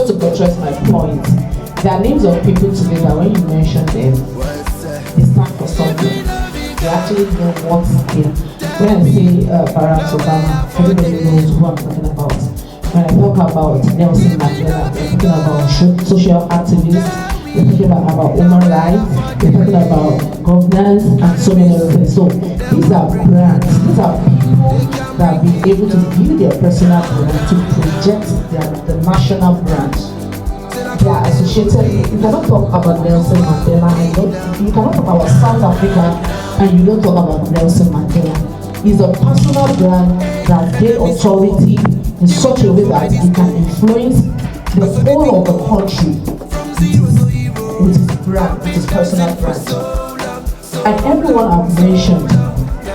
just to buttress my point, there are names of people today that when you mention them, they stand for something. They actually know what's here. When I say Barack Obama, everybody knows who I'm talking about. When I talk about Nelson Mandela, we're talking about social activists, we're talking about human rights, we're talking about governance and so many other things. So these are brands, these are people that have been able to build their personal brand, to project the national brand. They are associated. You cannot talk about Nelson Mandela and you cannot talk about South Africa and you don't talk about Nelson Mandela. He's a personal brand that gained authority in such a way that it can influence the whole of the country with his brand, with his personal brand. And everyone I've mentioned,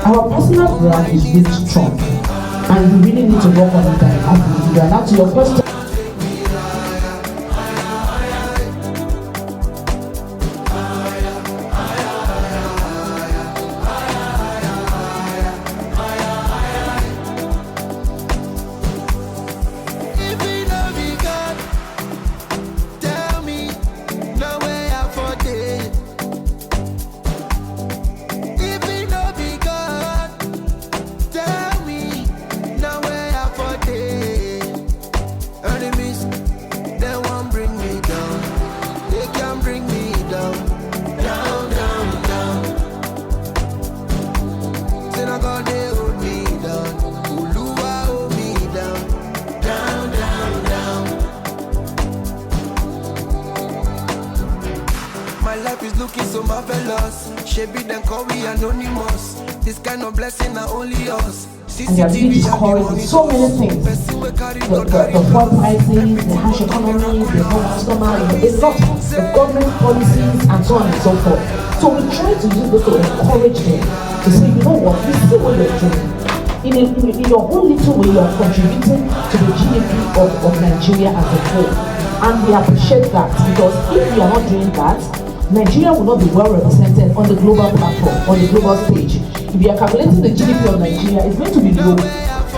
our personal brand is really strong, and we really need to work on it as individual. Now to your question. My life is looking so marvelous. Shebi then call me anonymous. This kind of blessing are only us. And they are really discouraging so many things. The food prices, the harsh economy, the home customer, a lot, the government policies, and so on and so forth. So we try to use this to encourage them to say, you know what, this is what you're doing. In your own little way, you're contributing to the GDP of Nigeria as a whole. And we appreciate that, because if we are not doing that, Nigeria will not be well represented on the global platform, on the global stage. If you are calculating the GDP of Nigeria, it's going to be low.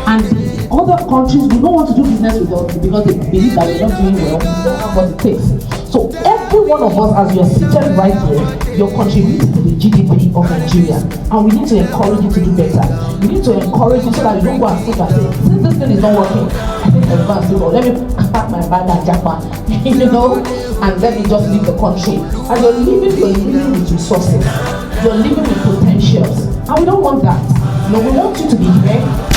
And other countries will not want to do business with us because they believe that we're not doing well, we don't have what it takes. So every one of us, as you are seated right here, you're contributing to the GDP of Nigeria. And we need to encourage you to do better. We need to encourage you so that you don't go and sit and say, since this thing is not working, I think I'm going to say, well, let me pack my bag and japa, you know, and let me just leave the country. As you're living with resources. You're living with potentials. And we don't want that. No, we want you to be here.